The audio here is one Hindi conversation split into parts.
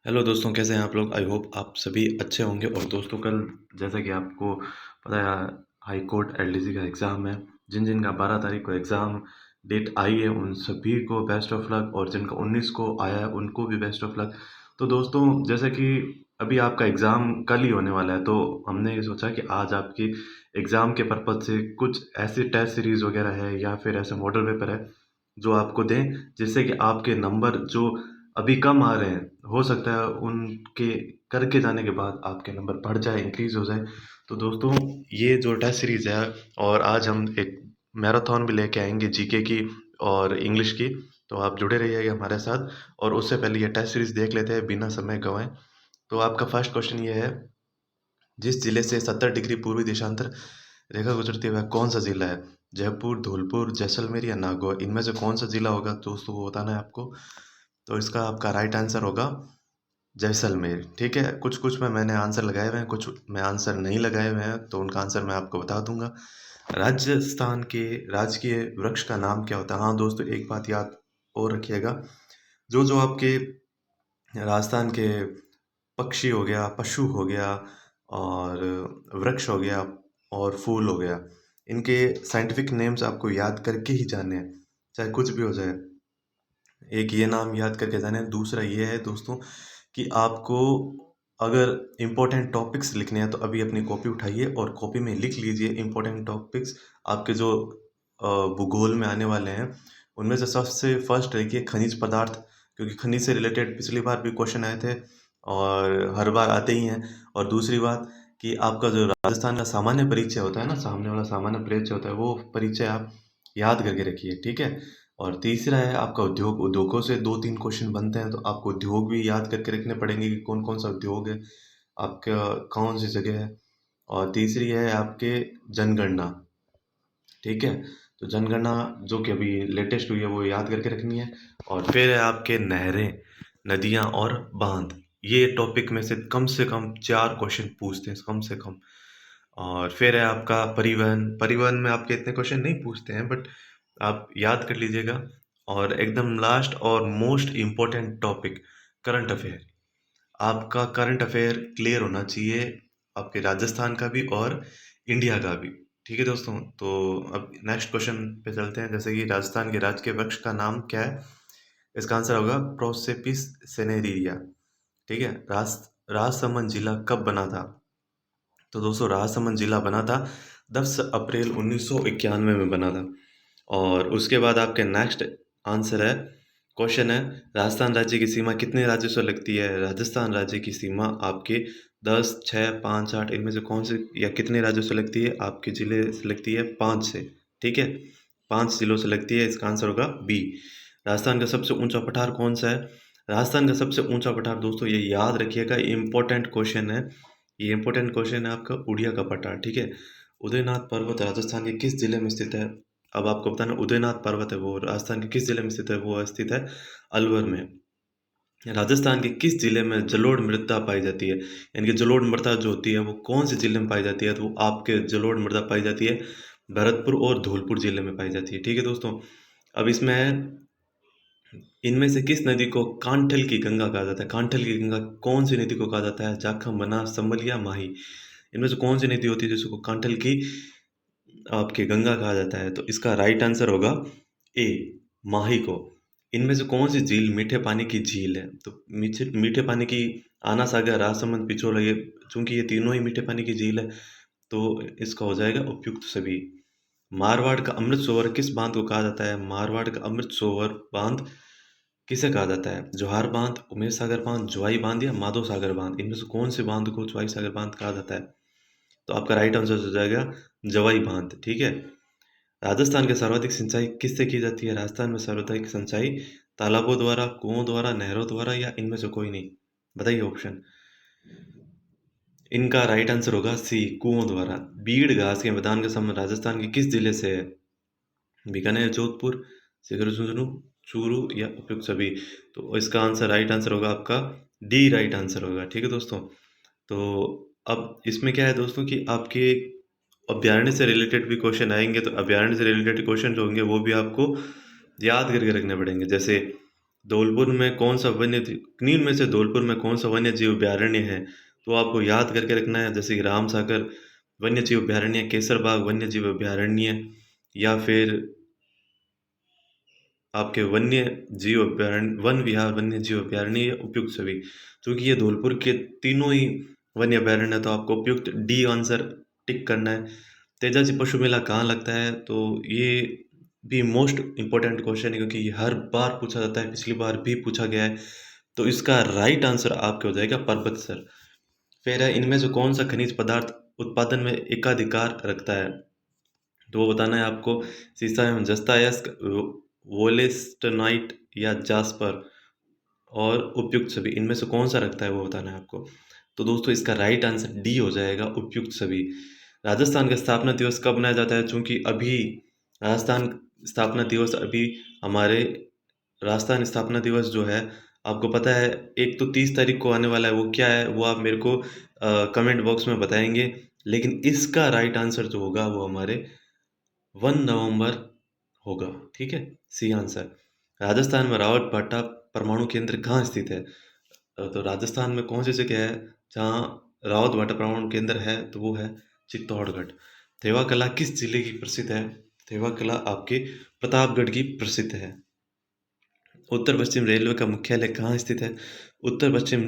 हेलो दोस्तों, कैसे हैं आप लोग। आई होप आप सभी अच्छे होंगे। और दोस्तों, कल जैसा कि आपको पता है, हाई कोर्ट एलडीसी का एग्ज़ाम है। जिन जिन का 12 तारीख को एग्ज़ाम डेट आई है उन सभी को बेस्ट ऑफ लक, और जिनका 19 को आया है उनको भी बेस्ट ऑफ लक। तो दोस्तों, जैसे कि अभी आपका एग्ज़ाम कल ही होने वाला है, तो हमने ये सोचा कि आज आपकी एग्ज़ाम के पर्पज़ से कुछ ऐसी टेस्ट सीरीज़ वगैरह है या फिर ऐसे मॉडल पेपर है जो आपको दें, जिससे कि आपके नंबर जो अभी कम आ रहे हैं, हो सकता है उनके करके जाने के बाद आपके नंबर बढ़ जाए, इंक्रीज़ हो जाए। तो दोस्तों, ये जो टेस्ट सीरीज़ है, और आज हम एक मैराथन भी लेके आएँगे जीके की और इंग्लिश की, तो आप जुड़े रहिएगा हमारे साथ। और उससे पहले ये टेस्ट सीरीज़ देख लेते हैं बिना समय गँवाए। तो आपका फर्स्ट क्वेश्चन ये है, जिस जिले से 70 डिग्री पूर्वी देशांतर रेखा गुजरती है वह कौन सा जिला है? जयपुर, धौलपुर, जैसलमेर या नागौर? इनमें से कौन सा जिला होगा दोस्तों, वो बताना है आपको। तो इसका आपका राइट आंसर होगा जैसलमेर। ठीक है, कुछ कुछ में मैंने आंसर लगाए हुए हैं, कुछ में आंसर नहीं लगाए हुए हैं, तो उनका आंसर मैं आपको बता दूंगा। राजस्थान के राजकीय वृक्ष का नाम क्या होता है? हाँ दोस्तों, एक बात याद और रखिएगा, जो जो आपके राजस्थान के पक्षी हो गया, पशु हो गया, और वृक्ष हो गया, और फूल हो गया, इनके साइंटिफिक नेम्स आपको याद करके ही जाने हैं, चाहे कुछ भी हो जाए। एक ये नाम याद करके जाने हैं। दूसरा ये है दोस्तों कि आपको अगर इम्पोर्टेंट टॉपिक्स लिखने हैं तो अभी अपनी कॉपी उठाइए और कॉपी में लिख लीजिए इम्पोर्टेंट टॉपिक्स आपके जो भूगोल में आने वाले हैं। उनमें से सबसे फर्स्ट रखिए खनिज पदार्थ, क्योंकि खनिज से रिलेटेड पिछली बार भी क्वेश्चन आए थे और हर बार आते ही हैं। और दूसरी बात कि आपका जो राजस्थान का सामान्य परिचय होता है ना, सामने वाला सामान्य परिचय होता है, वो परिचय आप याद करके रखिए, ठीक है। और तीसरा है आपका उद्योग। उद्योगों से 2-3 क्वेश्चन बनते हैं, तो आपको उद्योग भी याद करके रखने पड़ेंगे कि कौन कौन सा उद्योग है, आपका कौन सी जगह है। और तीसरी है आपके जनगणना, ठीक है। तो जनगणना जो कि अभी लेटेस्ट हुई है वो याद करके रखनी है। और फिर है आपके नहरें, नदियाँ और बांध। ये टॉपिक में से कम 4 क्वेश्चन पूछते हैं, कम से कम। और फिर है आपका परिवहन। परिवहन में आपके इतने क्वेश्चन नहीं पूछते हैं, बट आप याद कर लीजिएगा। और एकदम लास्ट और most important topic, current affair. आपका करंट अफेयर क्लियर होना चाहिए, आपके राजस्थान का भी और इंडिया का भी। ठीक है दोस्तों, तो अब नेक्स्ट क्वेश्चन पे चलते हैं। जैसे कि राजस्थान के राजकीय वृक्ष का नाम क्या है? इसका आंसर होगा प्रोसेपिस सेनेरिया। ठीक है। राजसमंद जिला कब बना था? तो दोस्तों, राजसमंद जिला बना था 10 अप्रैल 1991 में बना था। और उसके बाद आपके नेक्स्ट आंसर है, क्वेश्चन है, राजस्थान राज्य की सीमा कितने राज्यों से लगती है? राजस्थान राज्य की सीमा आपके 10, 6, 5, 8 इनमें से कौन से या कितने राज्यों से लगती है? आपके जिले से लगती है 5 से। ठीक है, 5 जिलों से लगती है। इसका आंसर होगा बी। राजस्थान का सबसे ऊंचा पठार कौन सा है? राजस्थान का सबसे ऊंचा पठार दोस्तों, ये याद रखिएगा, इंपॉर्टेंट क्वेश्चन है। ये इंपॉर्टेंट क्वेश्चन है आपका, उड़िया का पठार। ठीक है। उदयनाथ पर्वत राजस्थान के किस जिले में स्थित है? अब आपको बताना, उदयनाथ पर्वत है वो राजस्थान के किस जिले में स्थित है? वो स्थित है अलवर में। राजस्थान के किस जिले में जलोढ़ मृदा पाई जाती है? यानी कि जलोढ़ मृदा जो होती है वो कौन से जिले में पाई जाती है? तो वो आपके जलोढ़ मृदा पाई जाती है भरतपुर और धौलपुर जिले में पाई जाती है। ठीक है दोस्तों, अब इसमें है, इनमें से किस नदी को कांठल की गंगा कहा जाता है? कांठल की गंगा कौन सी नदी को कहा जाता है? जाखम, बनास, संबल या माही? इनमें से कौन सी नदी होती है जिसको कांठल की आपके गंगा कहा जाता है? तो इसका राइट आंसर होगा ए, माही को। इनमें से कौन सी झील मीठे पानी की झील है? तो मीठे मीठे पानी की आना सागर, राजसमंद, पिछोला, ये चूंकि ये तीनों ही मीठे पानी की झील है, तो इसका हो जाएगा उपयुक्त सभी। मारवाड़ का अमृत सरोवर किस बांध को कहा जाता है? मारवाड़ का अमृत सरोवर बांध किसे कहा जाता है? जवाहर बांध, उमेश सागर बांध, ज्वाई बांध या माधव सागर बांध? इनमें से कौन से बांध को ज्वाई सागर बांध कहा जाता है? तो आपका राइट आंसर हो जाएगा जवाई बांध। ठीक है। राजस्थान के सर्वाधिक सिंचाई किससे की जाती है? राजस्थान में सर्वाधिक सिंचाई तालाबों द्वारा, कुओं द्वारा, नहरों द्वारा या इनमें से कोई नहीं? बताइए ऑप्शन। इनका राइट आंसर होगा सी, कुओं द्वारा। बीड़ घास के मैदान का संबंध राजस्थान के किस जिले से है? बीकानेर, जोधपुर, सिगरजुनू, चूरू या उपयुक्त सभी? तो इसका आंसर, राइट आंसर होगा आपका डी, राइट आंसर होगा। ठीक है दोस्तों, तो अब इसमें क्या है दोस्तों कि आपके अभ्यारण्य से रिलेटेड भी क्वेश्चन आएंगे, तो अभ्यारण्य से रिलेटेड क्वेश्चन जो होंगे वो भी आपको याद करके रखने पड़ेंगे। जैसे धौलपुर में कौन सा वन्य निम्न में से धौलपुर में कौन सा वन्य जीव अभयारण्य है? तो आपको याद करके रखना है, जैसे कि राम सागर वन्य जीव अभयारण्य, केसरबाग वन्य जीव अभयारण्य, या फिर आपके वन्य जीव अभयारण्य, वन विहार वन्य जीव अभयारण्य, या उपयुक्त सभी। क्योंकि ये धौलपुर के तीनों ही वन्य अभयारण्य है, तो आपको उपयुक्त डी आंसर टिक करना है। तेजाजी पशु मेला कहाँ लगता है? तो ये भी मोस्ट इम्पोर्टेंट क्वेश्चन है, क्योंकि ये हर बार पूछा जाता है, पिछली बार भी पूछा गया है। तो इसका राइट आंसर आपके हो जाएगा पर्वतसर। फिर है, इनमें से कौन सा खनिज पदार्थ उत्पादन में एकाधिकार रखता है? तो वो बताना है आपको। सीसा एवं जस्ता अयस्क, वोलेस्टनाइट, या जास्पर, और उपयुक्त सभी। इनमें से कौन सा रखता है वो बताना है आपको। तो दोस्तों इसका राइट आंसर डी हो जाएगा, उपयुक्त सभी। राजस्थान का स्थापना दिवस कब मनाया जाता है? चूंकि अभी राजस्थान स्थापना दिवस अभी हमारे राजस्थान स्थापना दिवस जो है, आपको पता है एक तो 30 तारीख को आने वाला है। वो क्या है वो आप मेरे को कमेंट बॉक्स में बताएंगे। लेकिन इसका राइट आंसर जो होगा वो हमारे 1 नवंबर होगा। ठीक है, सी आंसर। राजस्थान में रावत भाटा परमाणु केंद्र कहाँ स्थित है? तो राजस्थान में कौन सी जगह है जहाँ रावत भाटा परमाणु केंद्र है? तो वो है चित्तौड़गढ़। थेवा कला किस जिले की प्रसिद्ध है? थेवा कला आपके प्रतापगढ़ की प्रसिद्ध है। उत्तर पश्चिम रेलवे का मुख्यालय कहाँ स्थित है? उत्तर पश्चिम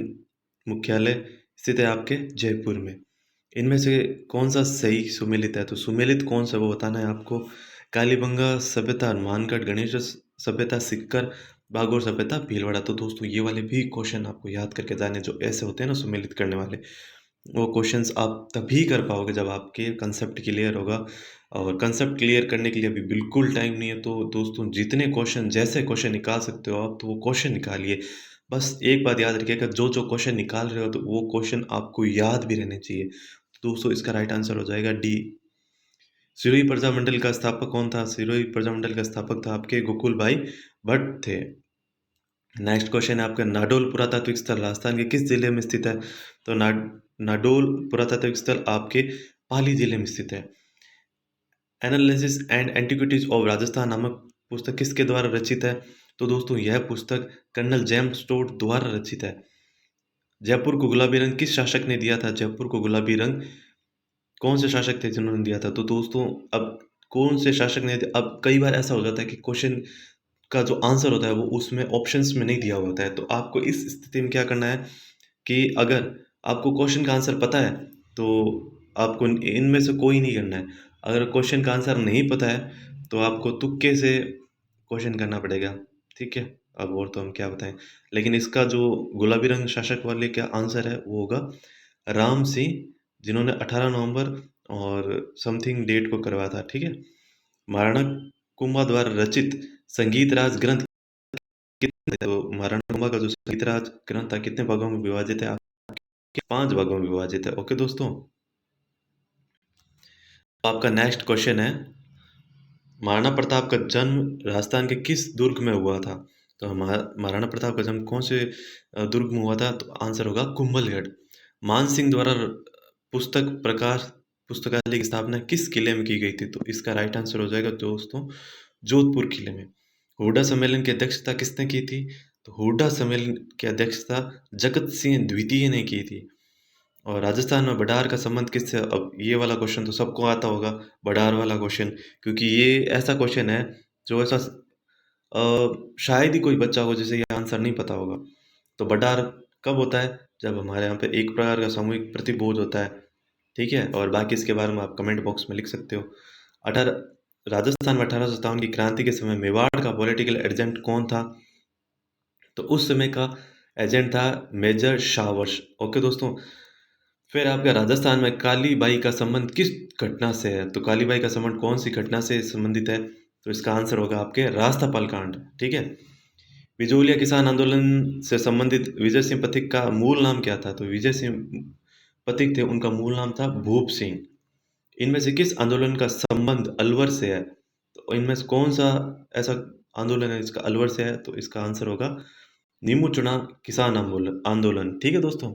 मुख्यालय स्थित है आपके जयपुर में। इनमें से कौन सा सही सुमेलित है? तो सुमेलित कौन सा वो बताना है आपको। कालीबंगा सभ्यता मानगढ़, गणेश सभ्यता सिक्कर, बागोर सभ्यता भीलवाड़ा। तो दोस्तों ये वाले भी क्वेश्चन आपको याद करके जाने, जो ऐसे होते हैं ना सुमेलित करने वाले, वो क्वेश्चंस आप तभी कर पाओगे जब आपके कंसेप्ट क्लियर होगा। और कंसेप्ट क्लियर करने के लिए अभी बिल्कुल टाइम नहीं है। तो दोस्तों जितने क्वेश्चन, जैसे क्वेश्चन निकाल सकते हो आप, तो वो क्वेश्चन निकालिए। बस एक बात याद रखिएगा, जो जो क्वेश्चन निकाल रहे हो तो वो क्वेश्चन आपको याद भी रहने चाहिए। तो दोस्तों इसका राइट आंसर हो जाएगा डी। सिरोही प्रजामंडल का स्थापक कौन था? सिरोही प्रजामंडल का स्थापक था आपके गोकुल भाई भट्ट थे। नेक्स्ट क्वेश्चन है आपका, नाडोल पुरातात्विक स्थल राजस्थान के किस जिले में स्थित है? तो नाडोल पुरातात्विक स्थल आपके पाली जिले में स्थित है। Analysis and antiquities of Rajasthan नामक पुस्तक किसके द्वारा रचित है? तो दोस्तों यह पुस्तक कर्नल जेम्स टोड द्वारा रचित है। जयपुर को गुलाबी रंग किस शासक ने दिया था? जयपुर को गुलाबी रंग कौन से शासक थे जिन्होंने दिया था? तो दोस्तों अब कौन से शासक ने दिया, अब कई बार ऐसा हो जाता है कि क्वेश्चन का जो आंसर होता है वो उसमें ऑप्शंस में नहीं दिया होता है। तो आपको इस स्थिति में क्या करना है कि अगर आपको क्वेश्चन का आंसर पता है तो आपको इनमें से कोई नहीं करना है। अगर क्वेश्चन का आंसर नहीं पता है तो आपको तुक्के से क्वेश्चन करना पड़ेगा। ठीक है, अब और तो हम क्या बताएं। लेकिन इसका जो गुलाबी रंग शासक वाले का आंसर है वो होगा राम सिंह, जिन्होंने 18 नवंबर और समथिंग डेट को करवाया था। ठीक है, महाराणा कुंभा द्वारा रचित संगीत राज ग्रंथ कितने? तो महाराणा कुंभा का जो संगीत राज ग्रंथ था कितने भागों में विभाजित है? आपके 5 भागों में विभाजित है। ओके दोस्तों, आपका नेक्स्ट क्वेश्चन है, महाराणा प्रताप का जन्म राजस्थान के किस दुर्ग में हुआ था? तो महाराणा प्रताप का जन्म कौन से दुर्ग में हुआ था? तो आंसर होगा कुंभलगढ़। मान सिंह द्वारा पुस्तक प्रकाश पुस्तकालय की स्थापना किस किले में की गई थी? तो इसका राइट आंसर हो जाएगा दोस्तों जोधपुर किले में। हुड्डा सम्मेलन की अध्यक्षता किसने की थी? तो हुड्डा सम्मेलन की अध्यक्षता जगत सिंह द्वितीय ने की थी। और राजस्थान में बडार का संबंध किससे? अब ये वाला क्वेश्चन तो सबको आता होगा, बडार वाला क्वेश्चन, क्योंकि ये ऐसा क्वेश्चन है जो ऐसा शायद ही कोई बच्चा हो जिसे ये आंसर नहीं पता होगा। तो बडार कब होता है? जब हमारे यहाँ पे एक प्रकार का सामूहिक प्रतिबोध होता है। ठीक है, और बाकी इसके बारे में आप कमेंट बॉक्स में लिख सकते हो। अठारह राजस्थान में 1857 की क्रांति के समय मेवाड़ का पॉलिटिकल एजेंट कौन था? तो उस समय का एजेंट था मेजर शावर्स। ओके दोस्तों, फिर आपका राजस्थान में कालीबाई का संबंध किस घटना से है? तो कालीबाई का संबंध कौन सी घटना से संबंधित है? तो इसका आंसर होगा आपके रास्तापाल कांड। ठीक है, बिजोलिया किसान आंदोलन से संबंधित विजय सिंह पथिक का मूल नाम क्या था? तो विजय सिंह पथिक थे, उनका मूल नाम था भूप सिंह। इनमें से किस आंदोलन का संबंध अलवर से है? तो इनमें से कौन सा ऐसा आंदोलन है इसका अलवर से है? तो इसका आंसर होगा नीमू चुनाव किसान आंदोलन आंदोलन। ठीक है दोस्तों,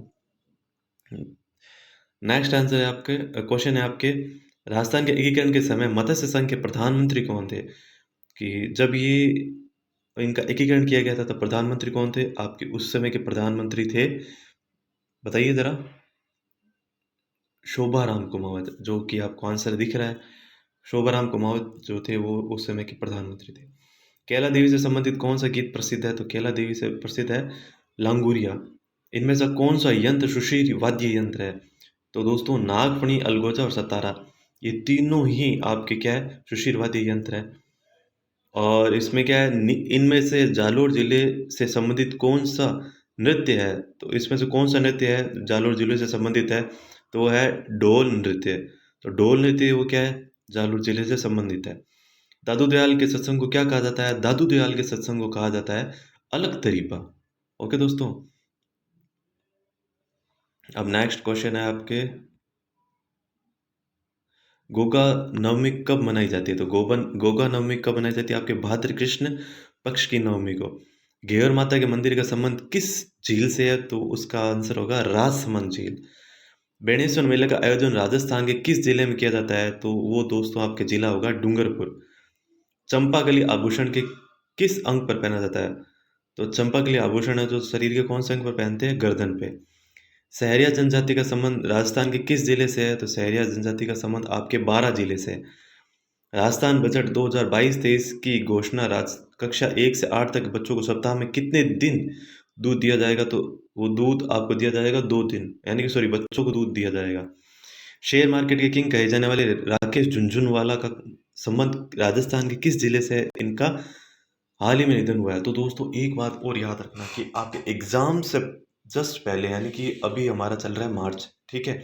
नेक्स्ट आंसर है आपके क्वेश्चन है आपके, राजस्थान के एकीकरण के समय मत्स्य संघ के प्रधानमंत्री कौन थे? कि जब ये इनका एकीकरण किया गया था। तो प्रधानमंत्री कौन थे? आपके उस समय के प्रधानमंत्री थे, बताइए ज़रा? शोभाराम कुमावत, जो कि आपको आंसर दिख रहा है। शोभाराम कुमावत जो थे वो उस समय के प्रधानमंत्री थे। कैला देवी से संबंधित कौन सा गीत प्रसिद्ध है? तो कैला देवी से प्रसिद्ध है लांगुरिया। इनमें से कौन सा यंत्र सुशील वाद्य यंत्र है? तो दोस्तों नागफणी, अलगोजा और सतारा, ये तीनों ही आपके क्या है? सुशील वाद्य यंत्र है। और इसमें क्या है, इनमें से जालोर जिले से संबंधित कौन सा नृत्य है? तो इसमें से कौन सा नृत्य है जालोर जिले से संबंधित है? तो वो है ढोल नृत्य। तो ढोल नृत्य वो क्या है? जालोर जिले से संबंधित है। दादू दयाल के सत्संग को क्या कहा जाता है? दादू दयाल के सत्संग को कहा जाता है अलग तरीका। ओके दोस्तों, अब नेक्स्ट क्वेश्चन है आपके, गोगा नवमी कब मनाई जाती है? तो गोगा नवमी कब मनाई जाती है? आपके भाद्र कृष्ण पक्ष की नवमी को। घेवर माता के मंदिर का संबंध किस झील से है? तो उसका आंसर होगा राजसमंद झील। बेणेश्वर मेले का आयोजन राजस्थान के किस जिले में किया जाता है? तो वो दोस्तों आपके जिला होगा डूंगरपुर। चंपाकली आभूषण के किस अंग पर पहना जाता है? तो चंपाकली आभूषण है जो शरीर के कौन से अंग पर पहनते हैं? गर्दन पे। सहरिया जनजाति का संबंध राजस्थान के किस जिले से है? तो सहरिया जनजाति का संबंध आपके 12 जिले से है। राजस्थान बजट 2022-23 की घोषणा कक्षा 1 से 8 तक बच्चों को सप्ताह में कितने दिन दूध दिया जाएगा? तो वो दूध आपको दिया जाएगा 2 दिन, यानी कि सॉरी, बच्चों को दूध दिया जाएगा। शेयर मार्केट के किंग कहे जाने वाले राकेश झुनझुनवाला का संबंध राजस्थान के किस जिले से है? इनका हाल ही में निधन हुआ है। तो दोस्तों एक बात और याद रखना कि आपके एग्जाम से जस्ट पहले, यानी कि अभी हमारा चल रहा है मार्च, ठीक है,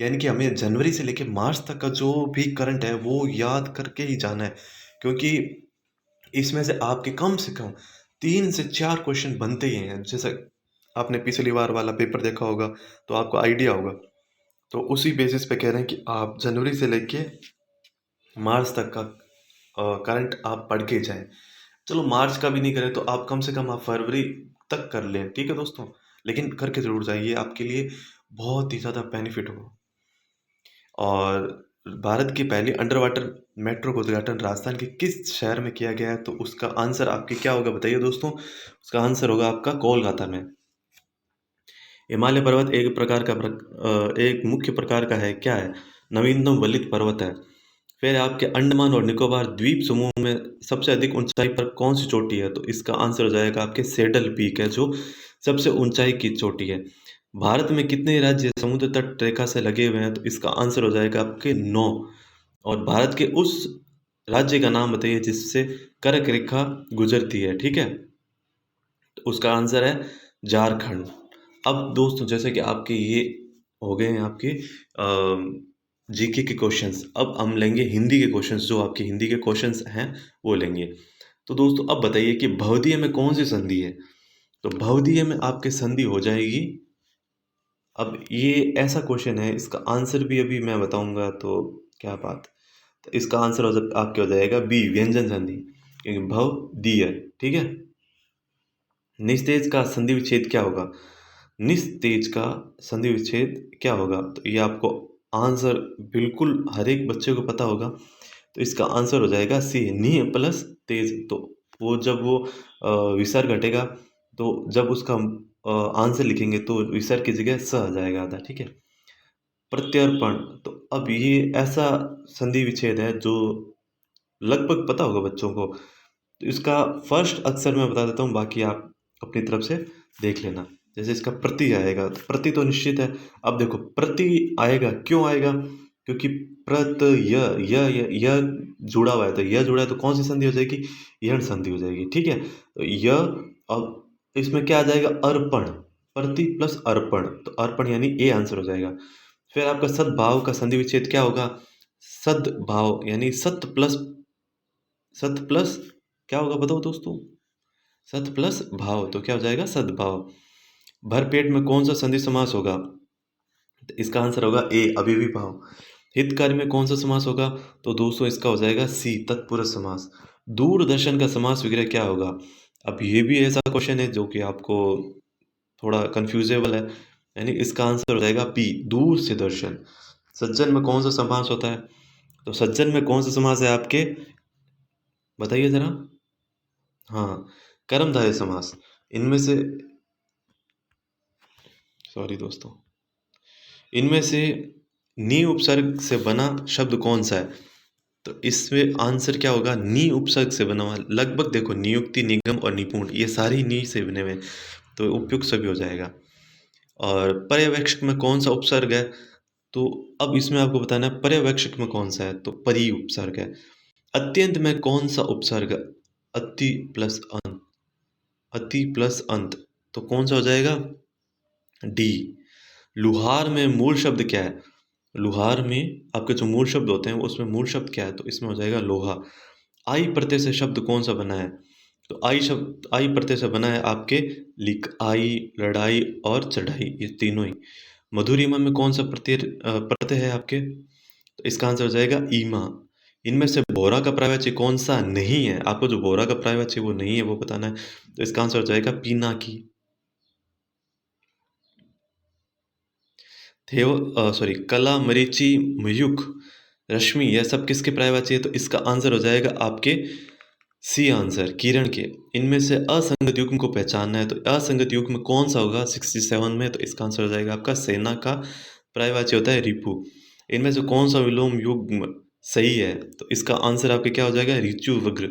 यानी कि हमें जनवरी से लेके मार्च तक का जो भी करंट है वो याद करके ही जाना है, क्योंकि इसमें से आपके कम से कम 3 से 4 क्वेश्चन बनते ही हैं। जैसे आपने पिछली बार वाला पेपर देखा होगा तो आपको आइडिया होगा। तो उसी बेसिस पे कह रहे हैं कि आप जनवरी से लेके मार्च तक का करंट आप पढ़ के जाएं। चलो मार्च का भी नहीं करें तो आप कम से कम आप फरवरी तक कर लें, ठीक है दोस्तों, लेकिन करके ज़रूर जाइए, आपके लिए बहुत ही ज़्यादा बेनिफिट होगा। और भारत की पहली अंडर वाटर मेट्रो का उद्घाटन राजस्थान के किस शहर में किया गया है? तो उसका आंसर आपके क्या होगा, बताइए दोस्तों? उसका आंसर होगा आपका कोलकाता में। हिमालय पर्वत एक मुख्य प्रकार का है, क्या है? नवीनतम वलित पर्वत है। फिर आपके अंडमान और निकोबार द्वीप समूह में सबसे अधिक ऊंचाई पर कौन सी चोटी है? तो इसका आंसर हो जाएगा आपके सेडल पीक है, जो सबसे ऊंचाई की चोटी है। भारत में कितने राज्य समुद्र तट रेखा से लगे हुए हैं? तो इसका आंसर हो जाएगा आपके 9। और भारत के उस राज्य का नाम बताइए जिससे कर्क रेखा गुजरती है, ठीक है? तो उसका आंसर है झारखंड। अब दोस्तों जैसे कि आपके ये हो गए हैं आपके जीके के क्वेश्चंस, अब हम लेंगे हिंदी के क्वेश्चंस। जो आपके हिंदी के क्वेश्चंस हैं वो लेंगे। तो दोस्तों अब बताइए कि भवदीय में कौन सी संधि है? तो भवदीय में आपके संधि हो जाएगी, अब ये ऐसा क्वेश्चन है, इसका आंसर भी अभी मैं बताऊंगा, तो क्या बात। तो इसका आंसर आपके हो जाएगा बी, व्यंजन संधि, क्योंकि भवदीय, ठीक है। निस्तेज का संधि विच्छेद क्या होगा? निस्तेज का संधि विच्छेद क्या होगा? तो ये आपको आंसर बिल्कुल हर एक बच्चे को पता होगा। तो इसका आंसर हो जाएगा सी, नी प्लस तेज। तो वो जब वो विसर्ग घटेगा, तो जब उसका आंसर लिखेंगे तो विसर्ग की जगह स आ जाएगा आधा, ठीक है। प्रत्यर्पण, तो अब ये ऐसा संधि विच्छेद है जो लगभग पता होगा बच्चों को। तो इसका फर्स्ट अक्षर मैं बता देता हूँ, बाकी आप अपनी तरफ से देख लेना। जैसे इसका प्रति आएगा, तो प्रति तो निश्चित है। अब देखो प्रति आएगा, क्यों आएगा? क्योंकि प्रत य जुड़ा हुआ है, तो यह जुड़ा है तो कौन सी संधि हो जाएगी? यण संधि हो जाएगी, ठीक है। तो य, अब इसमें क्या आ जाएगा? अर्पण, प्रति प्लस अर्पण, तो अर्पण यानी ए आंसर हो जाएगा। फिर आपका सद्भाव का संधि विच्छेद क्या होगा? सद्भाव यानी सत प्लस क्या होगा बताओ दोस्तों? सत प्लस भाव, तो क्या हो जाएगा? सद्भाव। भरपेट में कौन सा संधि समास होगा? तो इसका आंसर होगा ए, अव्ययीभाव। हितकारी में कौन सा समास होगा? तो दोस्तों इसका हो जाएगा सी, तत्पुरुष समास। दूरदर्शन का समास विग्रह क्या होगा? अब ये भी ऐसा क्वेश्चन है जो कि आपको थोड़ा कंफ्यूजेबल है, यानी इसका आंसर हो जाएगा बी, दूर से दर्शन। सज्जन में कौन सा समास होता है? तो सज्जन में कौन सा समास है आपके, बताइए जरा। हाँ, कर्मधारय समास, इनमें से सॉरी दोस्तों, इनमें से नी उपसर्ग से बना शब्द कौन सा है? तो इसमें आंसर क्या होगा? नी उपसर्ग से बना हुआ। लगभग देखो, नियुक्ति, निगम और निपुण ये सारी नी से बने हुए हैं, तो उपयुक्त सभी हो जाएगा। और पर्यवेक्षक में कौन सा उपसर्ग है? तो अब इसमें आपको बताना है पर्यवेक्षक में कौन सा है, तो परि उपसर्ग है। अत्यंत में कौन सा उपसर्ग? अति प्लस अंत, अति प्लस अंत, तो कौन सा हो जाएगा? डी। लुहार में मूल शब्द क्या है? लुहार में आपके जो मूल शब्द होते हैं उसमें मूल शब्द क्या है? तो इसमें हो जाएगा लोहा। आई प्रत्यय से शब्द कौन सा बना है? तो आई शब्द, आई प्रत्यय से बना है आपके लिखाई, लड़ाई और चढ़ाई, ये तीनों ही। मधुरिमा में कौन सा प्रत्यय है आपके? तो इसका आंसर हो जाएगा ईमा। इनमें से बोरा का पर्यायवाची कौन सा नहीं है? आपको जो बोरा का पर्यायवाची वो नहीं है वो बताना है, तो इसका आंसर हो जाएगा पीनाकी। सॉरी, कला, मरीचि, मयूख, रश्मि, यह सब किसके पर्यायवाची है? तो इसका आंसर हो जाएगा आपके सी आंसर, किरण के। इनमें से असंगत युग्म को पहचानना है, तो असंगत युग्म कौन सा होगा 67 में? तो इसका आंसर हो जाएगा आपका सेना का पर्यायवाची होता है रिपु। इनमें से कौन सा विलोम युग्म सही है? तो इसका आंसर आपके क्या हो जाएगा? ऋचु वग्र।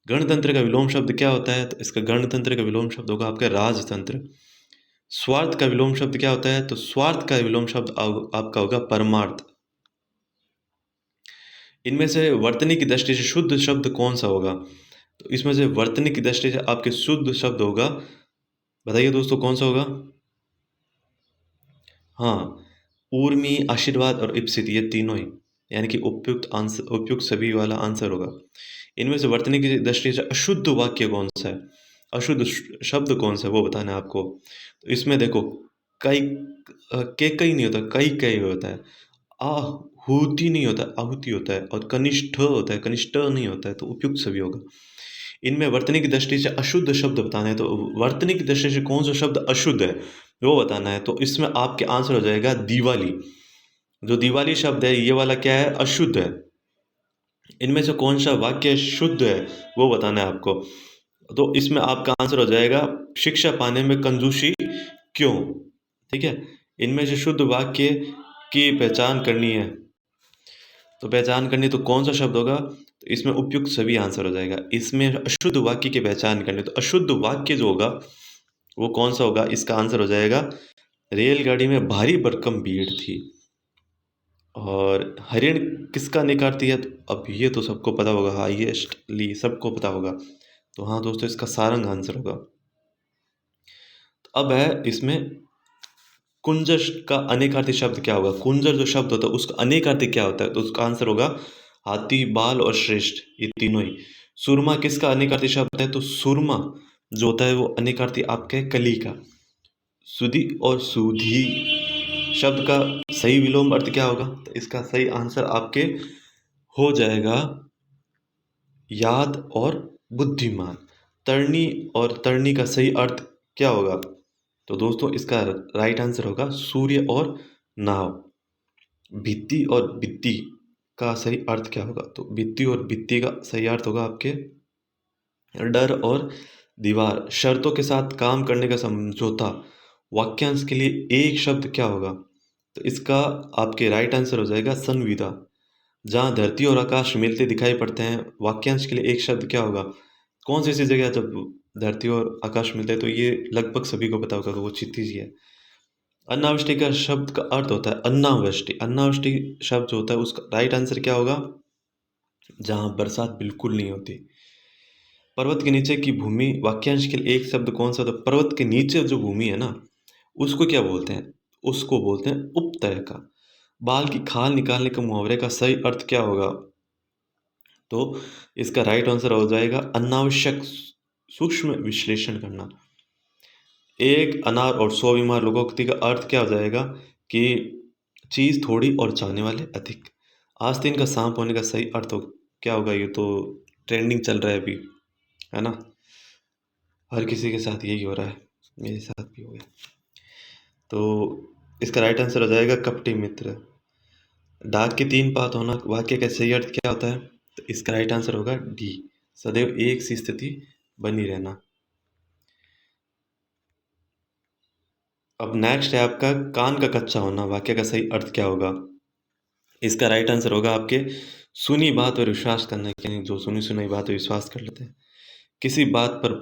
गणतंत्र का विलोम शब्द क्या होता है? तो इसका गणतंत्र का विलोम शब्द होगा आपका राजतंत्र। स्वार्थ का विलोम शब्द क्या होता है? तो स्वार्थ का विलोम शब्द आपका होगा परमार्थ। इनमें से वर्तनी की दृष्टि से शुद्ध शब्द कौन सा होगा? तो इसमें से वर्तनी की दृष्टि से आपके शुद्ध शब्द होगा, बताइए दोस्तों कौन सा होगा? हाँ, ऊर्मी, आशीर्वाद और इप्सित, ये तीनों ही, यानी कि उपयुक्त आंसर, उपयुक्त सभी वाला आंसर होगा। इनमें से वर्तनी की दृष्टि से अशुद्ध वाक्य कौन सा है? अशुद्ध शब्द कौन सा है वो बताना है आपको। तो इसमें देखो, कई, के कई नहीं होता, कई कई होता है। आहुति नहीं होता, आहुति होता है। और कनिष्ठ होता है, कनिष्ठ नहीं होता है, तो उपयुक्त सभी होगा। इनमें वर्तनी की दृष्टि से अशुद्ध शब्द बताना है, तो वर्तनी की दृष्टि से कौन सा शब्द अशुद्ध है वो बताना है। तो इसमें आपके आंसर हो जाएगा दिवाली। जो दिवाली शब्द है ये वाला क्या है? अशुद्ध है। इनमें से कौन सा वाक्य शुद्ध है वो बताना है आपको। तो इसमें आपका आंसर हो जाएगा शिक्षा पाने में कंजूसी क्यों। ठीक है, इनमें से शुद्ध वाक्य की पहचान करनी है, तो पहचान करनी तो कौन सा शब्द होगा? तो इसमें उपयुक्त सभी आंसर हो जाएगा। इसमें अशुद्ध वाक्य की पहचान करनी, तो अशुद्ध वाक्य जो होगा वो कौन सा होगा? इसका आंसर हो जाएगा रेलगाड़ी में भारी भरकम भीड़ थी। और हरिण किसका निकालती है? तो अब ये तो सबको पता होगा, हाईएस्टली सबको पता होगा। तो हाँ दोस्तों, इसका सारंग आंसर होगा। तो अब है इसमें कुंजर का अनेकार्थी शब्द क्या होगा? कुंजर जो शब्द होता है उसका अनेकार्थी क्या होता है? तो उसका आंसर होगा हाथी, बाल और श्रेष्ठ, ये तीनों ही। सुरमा किसका अनेकार्थी शब्द है? तो सुरमा जो होता है वो अनेकार्थी आपका है कली का। सुधि और सुधी शब्द का सही विलोम अर्थ क्या होगा? तो इसका सही आंसर आपके हो जाएगा याद और बुद्धिमान। तरनी और तरनी का सही अर्थ क्या होगा? तो दोस्तों इसका राइट आंसर होगा सूर्य और नाव। भित्ति और भित्ति का सही अर्थ क्या होगा? तो भित्ति और भित्ति का सही अर्थ होगा आपके डर और दीवार। शर्तों के साथ काम करने का समझौता, वाक्यांश के लिए एक शब्द क्या होगा? तो इसका आपके राइट आंसर हो जाएगा संविदा। जहाँ धरती और आकाश मिलते दिखाई पड़ते हैं, वाक्यांश के लिए एक शब्द क्या होगा? कौन सी ऐसी जगह है जब धरती और आकाश मिलते हैं? तो ये लगभग सभी को पता होगा कि वो क्षितिज ही है। अनावृष्टि का शब्द का अर्थ होता है अन्नावृष्टि। अन्नावृष्टि शब्द जो होता है उसका राइट आंसर क्या होगा? जहाँ बरसात बिल्कुल नहीं होती। पर्वत के नीचे की भूमि, वाक्यांश के लिए एक शब्द कौन सा होता है? पर्वत के नीचे जो भूमि है ना, उसको क्या बोलते हैं? उसको बोलते हैं उपत्यका। बाल की खाल निकालने के मुहावरे का सही अर्थ क्या होगा? तो इसका राइट आंसर हो जाएगा अनावश्यक सूक्ष्म विश्लेषण करना। एक अनार और 100 बीमार लोगोक्ति का अर्थ क्या हो जाएगा? कि चीज़ थोड़ी और चाहने वाले अधिक। आस्तीन का सांप होने का सही अर्थ क्या होगा? ये तो ट्रेंडिंग चल रहा है अभी, है ना? हर किसी के साथ यही हो रहा है, मेरे साथ भी हो गया। तो इसका राइट आंसर हो जाएगा कपटी मित्र। डाक के 3 पात होना, वाक्य का सही अर्थ क्या होता है? तो इसका राइट आंसर होगा डी, सदैव एक सी स्थिति बनी रहना। अब नेक्स्ट है आपका कान का कच्चा होना, वाक्य का सही अर्थ क्या होगा? इसका राइट आंसर होगा आपके सुनी बात पर विश्वास करना, यानी जो सुनी सुनाई बात पर विश्वास कर लेते हैं। किसी बात पर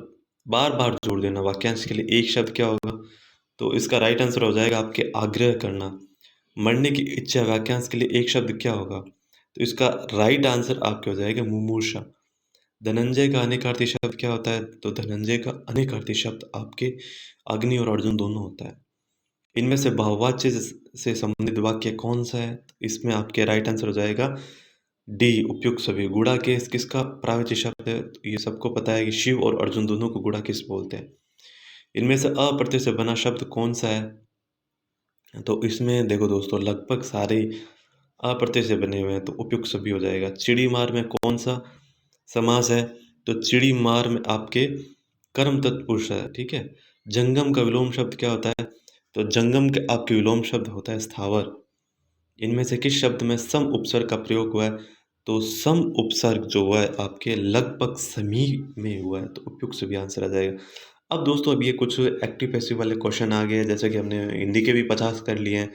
बार बार जोर देना, वाक्यांश के लिए एक शब्द क्या होगा? तो इसका राइट आंसर हो जाएगा आपके आग्रह करना। मरने की इच्छा, वाक्यांश के लिए एक शब्द क्या होगा? तो इसका राइट आंसर आपके हो जाएगा मुमूर्षा। धनंजय का अनेकार्थी शब्द क्या होता है? तो धनंजय का अनेकार्थी शब्द आपके अग्नि और अर्जुन दोनों होता है। इनमें से बहुवाच्य से संबंधित वाक्य कौन सा है? इसमें आपके राइट आंसर हो जाएगा डी, उपयुक्त सभी। गुड़ाकेश किसका प्रावचित शब्द है? तो ये सबको पता है कि शिव और अर्जुन दोनों को गुड़ाकेश बोलते हैं। इनमें से अ प्रत्यय से बना शब्द कौन सा है? तो इसमें देखो दोस्तों, लगभग सारे अ प्रत्यय से बने हुए हैं, तो उपयुक्त सभी हो जाएगा। चिड़ी मार में कौन सा समास है? तो चिड़ी मार में आपके कर्म तत्पुरुष है, ठीक है। जंगम का विलोम शब्द क्या होता है? तो जंगम के आपके विलोम शब्द होता है स्थावर। इनमें से किस शब्द में सम उपसर्ग का प्रयोग हुआ है? तो सम उपसर्ग जो हुआ है आपके लगभग समी में हुआ है, तो उपयुक्त सभी आंसर आ जाएगा। अब दोस्तों, अब ये कुछ एक्टिव पैसिव वाले क्वेश्चन आ गए हैं, जैसे कि हमने हिंदी के भी 50 कर लिए हैं,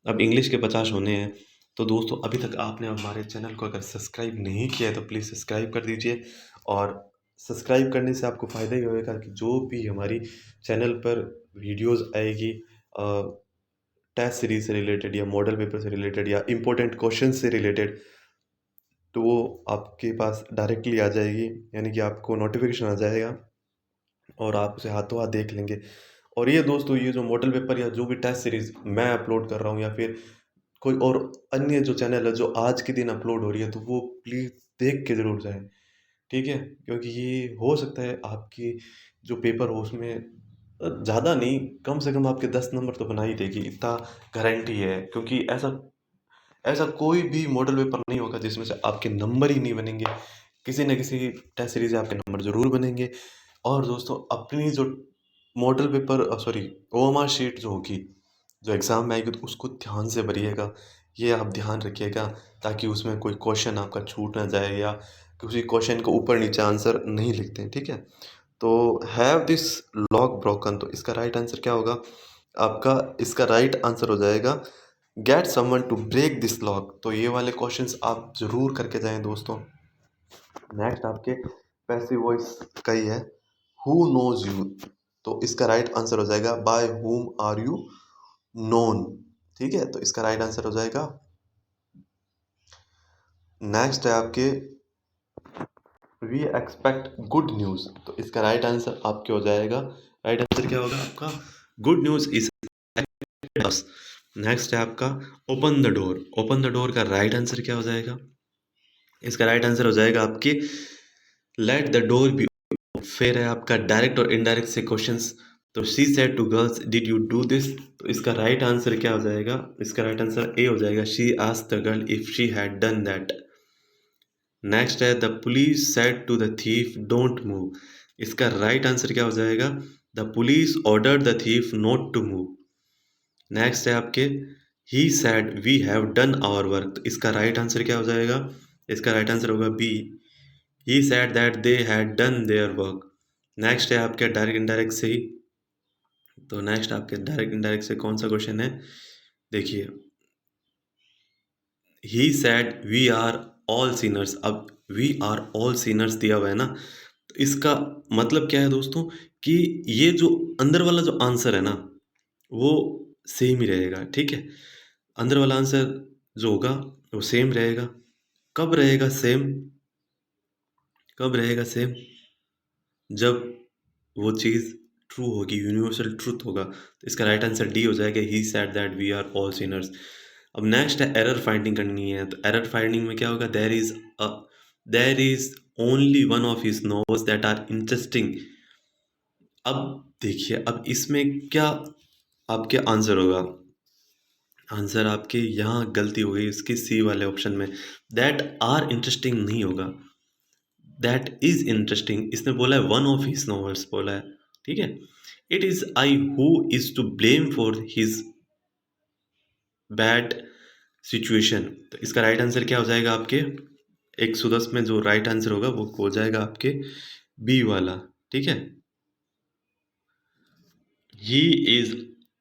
अब इंग्लिश के 50 होने हैं। तो दोस्तों, अभी तक आपने हमारे चैनल को अगर सब्सक्राइब नहीं किया है तो प्लीज़ सब्सक्राइब कर दीजिए। और सब्सक्राइब करने से आपको फ़ायदा ही होएगा कि जो भी हमारी चैनल पर वीडियोज़ आएगी टेस्ट सीरीज से रिलेटेड या मॉडल पेपर से रिलेटेड या इम्पोर्टेंट क्वेश्चन से रिलेटेड, तो वो आपके पास डायरेक्टली आ जाएगी, यानी कि आपको नोटिफिकेशन आ जाएगा और आप उसे हाथों हाथ देख लेंगे। और ये दोस्तों, ये जो मॉडल पेपर या जो भी टेस्ट सीरीज मैं अपलोड कर रहा हूँ या फिर कोई और अन्य जो चैनल है जो आज के दिन अपलोड हो रही है, तो वो प्लीज़ देख के ज़रूर जाएं, ठीक है। क्योंकि ये हो सकता है आपकी जो पेपर हो उसमें ज़्यादा नहीं, कम से कम आपके 10 नंबर तो बना ही देगी, इतना गारंटी है। क्योंकि ऐसा ऐसा कोई भी मॉडल पेपर नहीं होगा जिसमें से आपके नंबर ही नहीं बनेंगे। किसी न किसी टेस्ट सीरीज़ से आपके नंबर ज़रूर बनेंगे। और दोस्तों, अपनी जो model paper sorry OMR sheet जो होगी, जो एग्ज़ाम में आएगी, तो उसको ध्यान से भरिएगा। ये आप ध्यान रखिएगा ताकि उसमें कोई क्वेश्चन आपका छूट ना जाए या किसी क्वेश्चन को ऊपर नीचे आंसर नहीं लिखते हैं, ठीक है। तो हैव दिस लॉक ब्रोकन, तो इसका राइट आंसर क्या होगा आपका? इसका राइट आंसर हो जाएगा get someone to break this lock. तो ये वाले क्वेश्चंस आप जरूर करके जाएं दोस्तों। नेक्स्ट आपके पैसिव वॉइस का ही है, हु नोज यू, तो इसका राइट आंसर हो जाएगा by whom are you known, ठीक है। तो इसका राइट आंसर हो जाएगा। नेक्स्ट है आपके वी एक्सपेक्ट गुड न्यूज़, तो इसका राइट आंसर आपके हो जाएगा, राइट आंसर क्या होगा आपका? Good news is us। Next है आपका open the door, open the door का राइट आंसर क्या हो जाएगा? इसका राइट आंसर हो जाएगा आपके लेट द डोर बी। फिर है आपका डायरेक्ट और इनडायरेक्ट से क्वेश्चंस, तो she said to girls did you do this, तो इसका राइट आंसर क्या हो जाएगा? इसका राइट आंसर ए हो जाएगा, she asked the girl if she had done that. Next है the police said to the thief don't move, इसका राइट आंसर क्या हो जाएगा? The police ordered the thief not to move. Next है आपके he said we have done our work, तो इसका राइट आंसर क्या हो जाएगा? इसका राइट आंसर होगा B, he said that they had done their work. Next है आपके डायरेक्ट इनडायरेक्ट से ही, तो नेक्स्ट आपके डायरेक्ट इनडायरेक्ट से कौन सा क्वेश्चन है? देखिए, he said we are all sinners, अब वी आर ऑल सिनर्स दिया हुआ है ना, तो इसका मतलब क्या है दोस्तों कि ये जो अंदर वाला जो आंसर है ना, वो सेम ही रहेगा, ठीक है। अंदर वाला आंसर जो होगा वो सेम रहेगा। कब रहेगा सेम? कब रहेगा सेम? जब वो चीज़ ट्रू होगी, यूनिवर्सल ट्रुथ होगा। तो इसका राइट आंसर डी हो जाएगा, he said that we are all sinners. अब नेक्स्ट है एरर फाइंडिंग करनी है, तो एरर फाइंडिंग में क्या होगा? There is only one of his novels that are interesting. अब देखिए, अब इसमें क्या आपके आंसर होगा? आंसर आपके यहाँ गलती हो गई, इसके सी वाले ऑप्शन में दैट आर इंटरेस्टिंग नहीं होगा, दैट इज इंटरेस्टिंग। इसने बोला है वन ऑफ हिज नॉवेल्स बोला है, ठीक है। It is I who is to blame for his bad situation, तो इसका राइट आंसर क्या हो जाएगा आपके? 110 में जो राइट आंसर होगा वो हो जाएगा आपके बी वाला, ठीक है। He is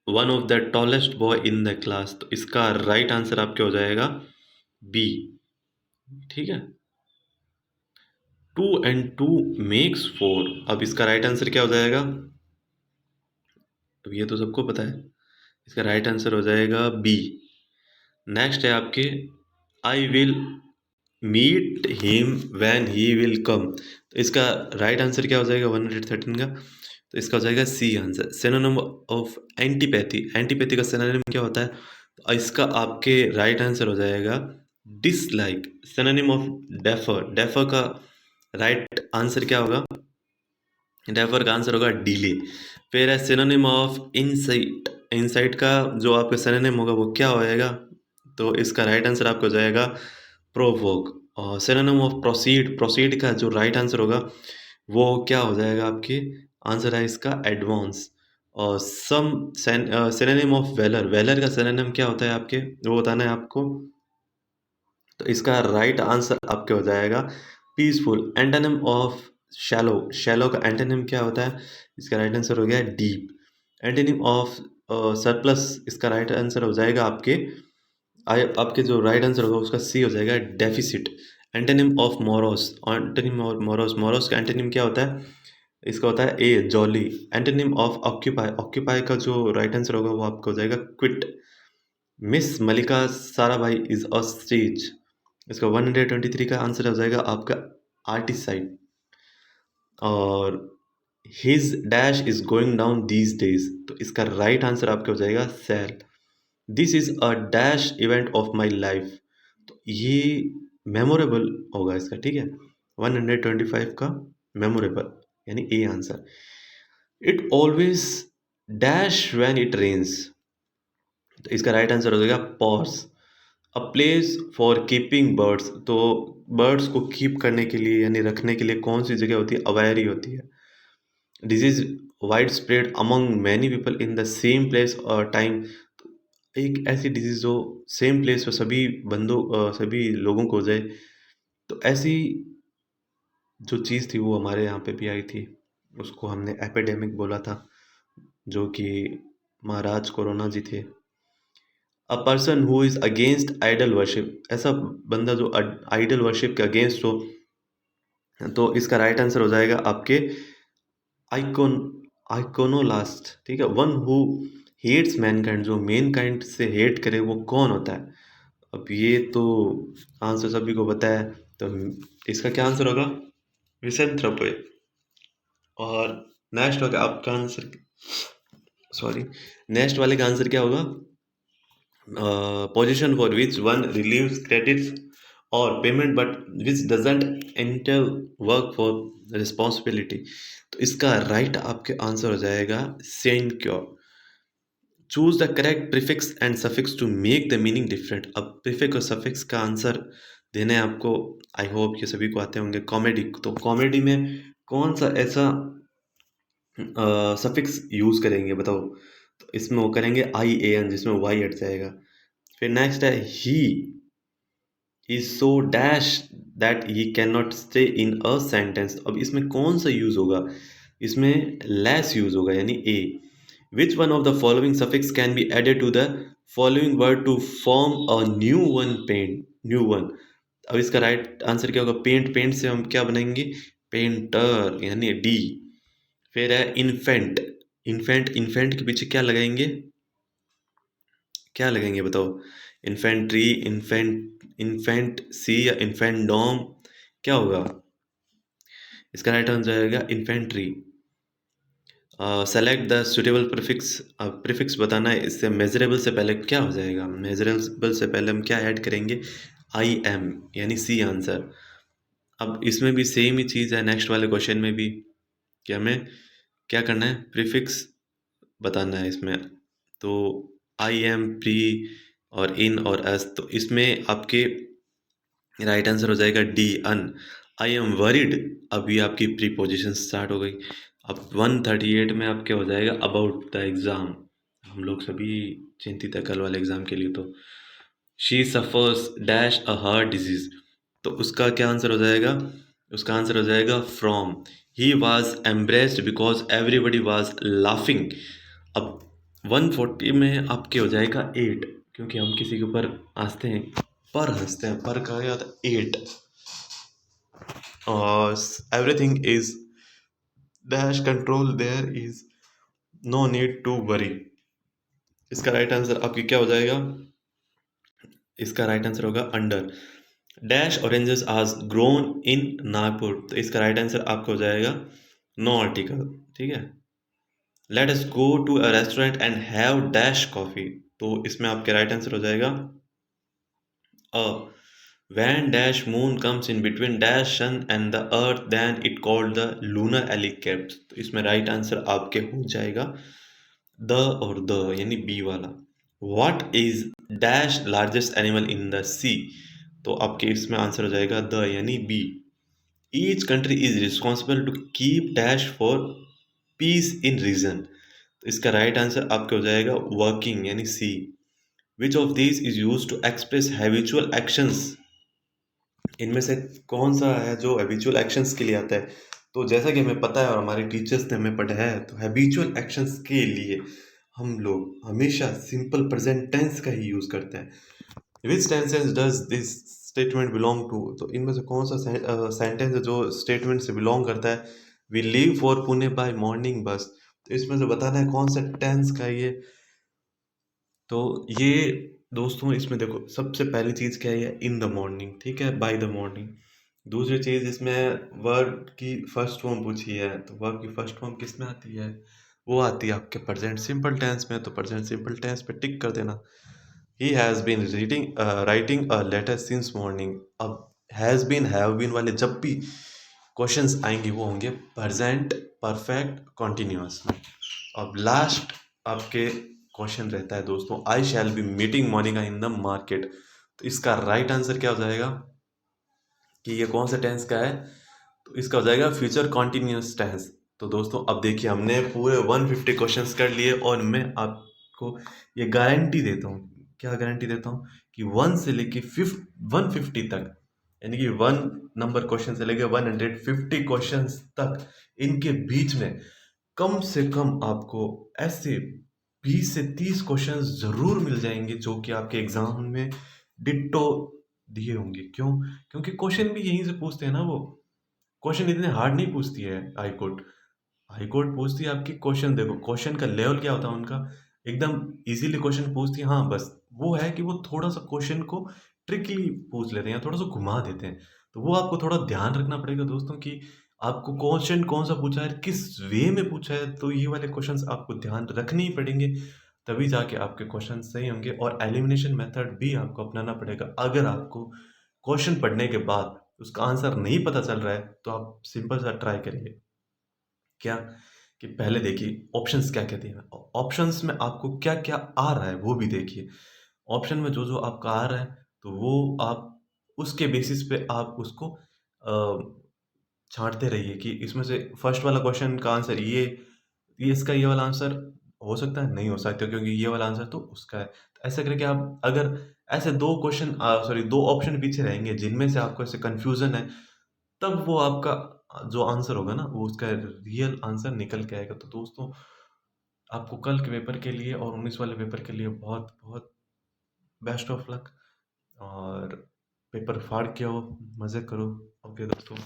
one of the tallest boy in the class. तो इसका राइट आंसर आपके हो जाएगा बी। ठीक है, 2 and 2 makes 4। अब इसका राइट आंसर क्या हो जाएगा? अब ये तो सबको पता है, इसका राइट आंसर हो जाएगा बी। नेक्स्ट है आपके, I will meet him when he will come. तो इसका राइट आंसर क्या हो जाएगा 113 का? तो इसका हो जाएगा C answer. Synonym of antipathy, antipathy का सिनोनिम क्या होता है? तो इसका आपके राइट आंसर हो जाएगा dislike. Synonym of defer, defer का राइट आंसर क्या होगा? डेफर का आंसर होगा डिले। फिर है सिनोनिम ऑफ इनसाइट, इनसाइट का जो आपका सिनोनिम होगा वो क्या होएगा? तो इसका राइट आंसर आपका हो जाएगा प्रोवोक। और सिनोनिम ऑफ प्रोसीड, प्रोसीड का जो राइट आंसर होगा वो क्या हो जाएगा? आपके आंसर है इसका एडवांस। और सम सिनोनिम ऑफ वेलर, वेलर का सिनोनिम क्या होता है आपके, वो बताना है आपको। तो इसका राइट आंसर आपके हो जाएगा peaceful. Antonym of shallow, shallow का एंटोनिम क्या होता है? इसका राइट आंसर हो गया डीप। एंटोनिम ऑफ सरप्लस, इसका राइट आंसर हो जाएगा आपके जो राइट आंसर होगा उसका सी हो जाएगा deficit. Antonym of morose, antonym of morose, morose का एंटोनिम क्या होता है? इसका होता है A jolly. Antonym of occupy, occupy का जो राइट आंसर होगा वो आपका हो जाएगा quit. Miss Mallika Sarabhai is a stage, इसका 123 का आंसर हो जाएगा आपका आर्टिसाइड। और his dash is going down these days, तो इसका राइट आंसर आपका हो जाएगा sale. This is a dash event of my life, तो ये मेमोरेबल होगा इसका। ठीक है, 125 का मेमोरेबल यानी a answer. It always dash when it rains, तो इसका राइट आंसर हो जाएगा pause. A place for keeping birds, तो बर्ड्स को कीप करने के लिए यानी रखने के लिए कौन सी जगह होती है? अवेयरी होती है। Disease wide spread among many people in the same place और टाइम, एक ऐसी डिजीज जो सेम प्लेस पर सभी बंदों सभी लोगों को हो जाए, तो ऐसी जो चीज़ थी वो हमारे यहाँ पे भी आई थी, उसको हमने एपिडेमिक बोला था, जो कि महाराज कोरोना जी थे। A person who is against idol worship, ऐसा बंदा जो आइडल वर्शिप के अगेंस्ट हो, तो इसका राइट आंसर हो जाएगा आपके आइकोन, आइकोनोलास्ट। ठीक है, वन हु हेट्स मैनकाइंड, जो मैनकाइंड से हेट करे वो कौन होता है? अब ये तो आंसर सभी को पता है, तो इसका क्या आंसर होगा? मिसेंथ्रोप। और नेक्स्ट होगा आपका आंसर, सॉरी, नेक्स्ट वाले का आंसर क्या होगा? Position for which one relieves credits और payment but which doesn't enter work for responsibility, तो इसका राइट आपके आंसर हो जाएगा sinecure. Choose the correct prefix and suffix to make the meaning different. अब प्रीफिक्स और सफिक्स का आंसर देने आपको, आई होप ये सभी को आते होंगे। कॉमेडी, तो कॉमेडी में कौन सा ऐसा सफिक्स यूज करेंगे बताओ? तो इसमें वो करेंगे आई ए एन, जिसमें वाई हट जाएगा। फिर नेक्स्ट है he is so dash that he can not stay in a sentence. अब इसमें कौन सा यूज होगा? इसमें लेस यूज होगा यानी A. Which one of the following suffix can be added to the following word to form a new one paint, new one. अब इसका राइट आंसर क्या होगा? पेंट, पेंट से हम क्या बनाएंगे? पेंटर यानी डी। फिर है इन्फेंट, इन्फेंट, इन्फेंट के पीछे क्या लगाएंगे? क्या लगेंगे बताओ? इन्फेंट्री, इन्फेंट, इन्फेंट सी या इन्फेंट डॉम, क्या होगा? इसका राइट आंसर जाएगा infantry. Select the suitable prefix, prefix बताना है, इससे मेजरेबल से पहले क्या हो जाएगा? मेजरेबल से पहले हम क्या ऐड करेंगे? आई एम यानी सी आंसर। अब इसमें भी सेम ही चीज़ है, नेक्स्ट वाले क्वेश्चन में भी, कि हमें क्या करना है? प्रीफिक्स बताना है इसमें। तो आई एम, प्री और इन और एस, तो इसमें आपके राइट आंसर हो जाएगा D un. I am worried, अभी आपकी प्रीपोजिशन स्टार्ट हो गई। अब 138 में आपके हो जाएगा अबाउट द एग्ज़ाम, हम लोग सभी चिंतित है कल वाले एग्ज़ाम के लिए। तो she suffers dash a heart disease, तो उसका क्या आंसर हो जाएगा? उसका आंसर हो जाएगा from. He was embraced because everybody was laughing. अब 140 में आपके हो जाएगा 8, क्योंकि हम किसी के ऊपर हंसते हैं, पर कहा गया था 8। और everything is dash control, there is no need to worry. इसका राइट आंसर आपकी क्या हो जाएगा? इसका राइट आंसर होगा अंडर। डैश ऑरेंजेस आज ग्रोन इन नागपुर, तो इसका राइट आंसर आपका हो जाएगा नो आर्टिकल। ठीक है। Let us go to a restaurant and have dash coffee, तो इसमें आपके राइट आंसर हो जाएगा अ। When dash moon comes in between dash sun and the earth, then it called the lunar eclipse, तो इसमें राइट आंसर आपके हो जाएगा द और द यानी बी वाला। What is dash largest animal in the sea, तो आपके इसमें आंसर हो जाएगा द यानी B. Each country is responsible to keep dash for peace in region, तो इसका राइट आंसर आपका हो जाएगा वर्किंग यानी सी। Which of these is used to express habitual actions, इनमें से कौन सा है जो हैबिचुअल एक्शंस के लिए आता है? तो जैसा कि हमें पता है और हमारे टीचर्स ने हमें पढ़ाया है, तो हैबिचुअल एक्शंस के लिए हम लोग हमेशा सिंपल प्रेजेंट टेंस का ही यूज करते हैं। Which tenses does this statement belong to, तो इनमें से कौन सा सेंटेंस है जो स्टेटमेंट से बिलोंग करता है? We leave for Pune by morning bus, तो इसमें से बताना है कौन सा टेंस का ये। तो ये दोस्तों इसमें देखो सबसे पहली चीज़ क्या है, इन द मॉर्निंग, ठीक है, बाय द मॉर्निंग। दूसरी चीज़ इसमें वर्ब की फर्स्ट फॉर्म पूछी है, तो वर्ब की फर्स्ट फॉर्म किस में आती है? वो आती है आपके प्रेजेंट सिंपल टेंस में, तो प्रेजेंट सिंपल टेंस पे टिक कर देना। He has been reading writing a letter since morning. अब हैज़ बीन हैव बीन वाले जब भी क्वेश्चंस आएंगे वो होंगे प्रेजेंट परफेक्ट कॉन्टिन्यूअस में। अब लास्ट आपके क्वेश्चन रहता है दोस्तों, I shall be meeting Monica in the market, तो इसका राइट आंसर क्या हो जाएगा कि ये कौन सा टेंस का है? तो इसका हो जाएगा फ्यूचर कॉन्टिन्यूअस टेंस। तो दोस्तों अब देखिए हमने पूरे 150 क्वेश्चंस कर लिए और मैं आपको ये गारंटी देता हूँ, क्या गारंटी देता हूँ कि 1 से लेके 150 तक, यानी कि 1 नंबर क्वेश्चन से लेके 150 क्वेश्चंस तक, इनके बीच में कम से कम आपको ऐसे 20 से 30 क्वेश्चंस ज़रूर मिल जाएंगे जो कि आपके एग्जाम में डिट्टो दिए होंगे। क्यों? क्योंकि क्वेश्चन भी यहीं से पूछते हैं ना, वो क्वेश्चन इतने हार्ड नहीं पूछती है हाई कोर्ट। हाई कोर्ट पूछती है आपकी क्वेश्चन, देखो क्वेश्चन का लेवल क्या होता है उनका, एकदम इजीली क्वेश्चन पूछती है। हाँ बस वो है कि वो थोड़ा सा क्वेश्चन को ट्रिकली पूछ लेते हैं, थोड़ा सा घुमा देते हैं। तो वो आपको थोड़ा ध्यान रखना पड़ेगा दोस्तों कि आपको क्वेश्चन कौन सा पूछा है, किस वे में पूछा है, तो ये वाले क्वेश्चंस आपको ध्यान रखने ही पड़ेंगे, तभी जाके आपके क्वेश्चन सही होंगे। और एलिमिनेशन मेथड भी आपको अपनाना पड़ेगा। अगर आपको क्वेश्चन पढ़ने के बाद उसका आंसर नहीं पता चल रहा है, तो आप सिंपल सा ट्राई करिए, क्या कि पहले देखिए ऑप्शंस क्या क्या दिए हैं, ऑप्शंस में आपको क्या क्या आ रहा है वो भी देखिए। ऑप्शन में जो जो आपका आ रहा है, तो वो आप उसके बेसिस पे आप उसको छाँटते रहिए कि इसमें से फर्स्ट वाला क्वेश्चन का आंसर ये इसका ये वाला आंसर हो सकता है, नहीं हो सकता क्योंकि ये वाला आंसर तो उसका है। तो ऐसा करके आप अगर ऐसे 2 क्वेश्चन सॉरी 2 ऑप्शन पीछे रहेंगे जिनमें से आपको ऐसे कन्फ्यूज़न है, तब वो आपका जो आंसर होगा ना, वो उसका रियल आंसर निकल के आएगा। तो दोस्तों आपको कल के पेपर के लिए और 19 वाले पेपर के लिए बहुत-बहुत बेस्ट ऑफ लक, और पेपर फाड़ के आओ, मज़े करो। ओके दोस्तों।